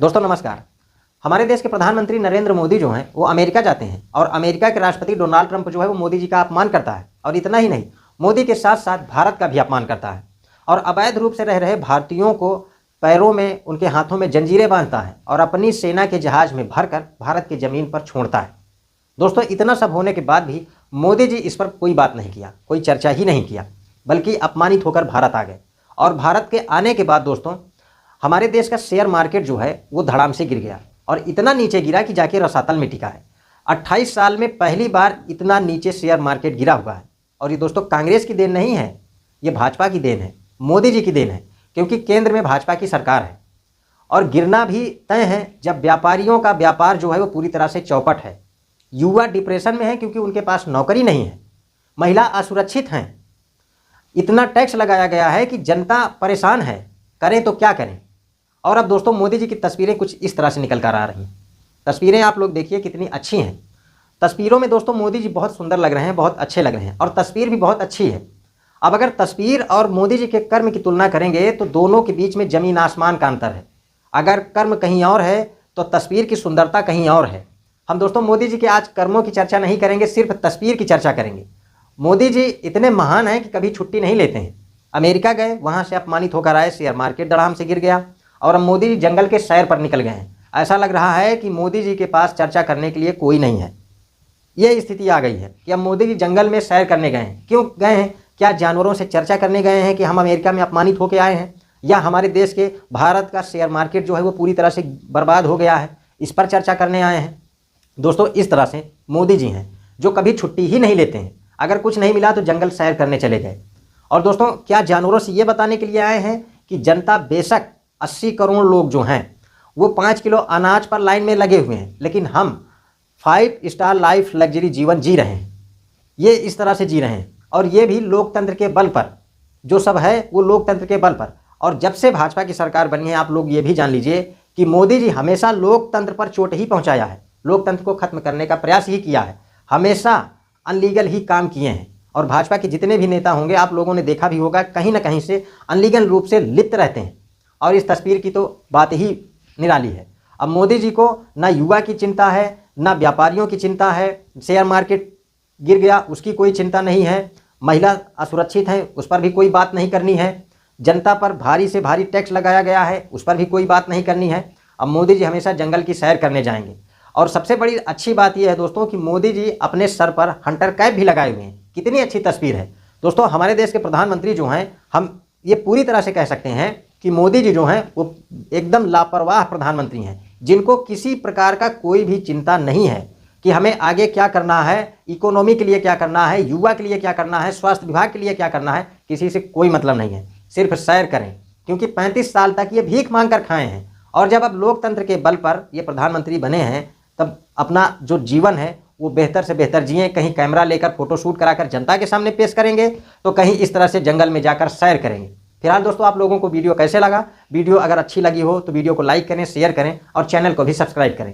दोस्तों नमस्कार। हमारे देश के प्रधानमंत्री नरेंद्र मोदी जो हैं वो अमेरिका जाते हैं और अमेरिका के राष्ट्रपति डोनाल्ड ट्रंप जो है वो मोदी जी का अपमान करता है। और इतना ही नहीं, मोदी के साथ साथ भारत का भी अपमान करता है और अवैध रूप से रह रहे भारतीयों को पैरों में, उनके हाथों में जंजीरें बांधता है और अपनी सेना के जहाज में भरकर भारत की ज़मीन पर छोड़ता है। दोस्तों इतना सब होने के बाद भी मोदी जी इस पर कोई बात नहीं किया, कोई चर्चा ही नहीं किया, बल्कि अपमानित होकर भारत आ गए। और भारत के आने के बाद दोस्तों हमारे देश का शेयर मार्केट जो है वो धड़ाम से गिर गया और इतना नीचे गिरा कि जाके रसातल में टिका है। 28 साल में पहली बार इतना नीचे शेयर मार्केट गिरा हुआ है। और ये दोस्तों कांग्रेस की देन नहीं है, ये भाजपा की देन है, मोदी जी की देन है, क्योंकि केंद्र में भाजपा की सरकार है। और गिरना भी तय है जब व्यापारियों का व्यापार जो है वो पूरी तरह से चौपट है। युवा डिप्रेशन में है क्योंकि उनके पास नौकरी नहीं है, महिला असुरक्षित हैं, इतना टैक्स लगाया गया है कि जनता परेशान है, करें तो क्या करें। और अब दोस्तों मोदी जी की तस्वीरें कुछ इस तरह से निकल कर आ रही हैं। तस्वीरें आप लोग देखिए कितनी अच्छी हैं। तस्वीरों में दोस्तों मोदी जी बहुत सुंदर लग रहे हैं, बहुत अच्छे लग रहे हैं और तस्वीर भी बहुत अच्छी है। अब अगर तस्वीर और मोदी जी के कर्म की तुलना करेंगे तो दोनों के बीच में ज़मीन आसमान का अंतर है। अगर कर्म कहीं और है तो तस्वीर की सुंदरता कहीं और है। हम दोस्तों मोदी जी के आज कर्मों की चर्चा नहीं करेंगे, सिर्फ तस्वीर की चर्चा करेंगे। मोदी जी इतने महान हैं कि कभी छुट्टी नहीं लेते हैं। अमेरिका गए, वहाँ से अपमानित होकर आए, शेयर मार्केट धड़ाम से गिर गया और अब मोदी जी जंगल के सैर पर निकल गए हैं। ऐसा लग रहा है कि मोदी जी के पास चर्चा करने के लिए कोई नहीं है। ये स्थिति आ गई है कि अब मोदी जी जंगल में सैर करने गए हैं। क्यों गए हैं? क्या जानवरों से चर्चा करने गए हैं कि हम अमेरिका में अपमानित होकर आए हैं, या हमारे देश के भारत का शेयर मार्केट जो है वो पूरी तरह से बर्बाद हो गया है, इस पर चर्चा करने आए हैं? दोस्तों इस तरह से मोदी जी हैं जो कभी छुट्टी ही नहीं लेते हैं। अगर कुछ नहीं मिला तो जंगल सैर करने चले गए। और दोस्तों क्या जानवरों से ये बताने के लिए आए हैं कि जनता, बेशक 80 करोड़ लोग जो हैं वो 5 किलो अनाज पर लाइन में लगे हुए हैं, लेकिन हम 5 स्टार लाइफ लग्जरी जीवन जी रहे हैं। ये इस तरह से जी रहे हैं और ये भी लोकतंत्र के बल पर। जो सब है वो लोकतंत्र के बल पर। और जब से भाजपा की सरकार बनी है, आप लोग ये भी जान लीजिए कि मोदी जी हमेशा लोकतंत्र पर चोट ही पहुंचाया है, लोकतंत्र को खत्म करने का प्रयास ही किया है, हमेशा अनलीगल ही काम किए हैं। और भाजपा के जितने भी नेता होंगे आप लोगों ने देखा भी होगा, कहीं ना कहीं से अनलीगल रूप से लिप्त रहते हैं। और इस तस्वीर की तो बात ही निराली है। अब मोदी जी को ना युवा की चिंता है, ना व्यापारियों की चिंता है। शेयर मार्केट गिर गया उसकी कोई चिंता नहीं है, महिला असुरक्षित है उस पर भी कोई बात नहीं करनी है, जनता पर भारी से भारी टैक्स लगाया गया है उस पर भी कोई बात नहीं करनी है। अब मोदी जी हमेशा जंगल की सैर करने जाएंगे। और सबसे बड़ी अच्छी बात यह है दोस्तों कि मोदी जी अपने सर पर हंटर कैप भी लगाए हुए हैं। कितनी अच्छी तस्वीर है दोस्तों। हमारे देश के प्रधानमंत्री जो हैं, हम ये पूरी तरह से कह सकते हैं कि मोदी जी जो हैं वो एकदम लापरवाह प्रधानमंत्री हैं, जिनको किसी प्रकार का कोई भी चिंता नहीं है कि हमें आगे क्या करना है, इकोनॉमी के लिए क्या करना है, युवा के लिए क्या करना है, स्वास्थ्य विभाग के लिए क्या करना है, किसी से कोई मतलब नहीं है। सिर्फ सैर करें, क्योंकि 35 साल तक ये भीख मांग कर खाए हैं। और जब अब लोकतंत्र के बल पर ये प्रधानमंत्री बने हैं तब अपना जो जीवन है वो बेहतर से बेहतर जिए। कहीं कैमरा लेकर फोटोशूट कराकर जनता के सामने पेश करेंगे तो कहीं इस तरह से जंगल में जाकर सैर करेंगे। फिलहाल दोस्तों आप लोगों को वीडियो कैसे लगा? वीडियो अगर अच्छी लगी हो तो वीडियो को लाइक करें, शेयर करें और चैनल को भी सब्सक्राइब करें।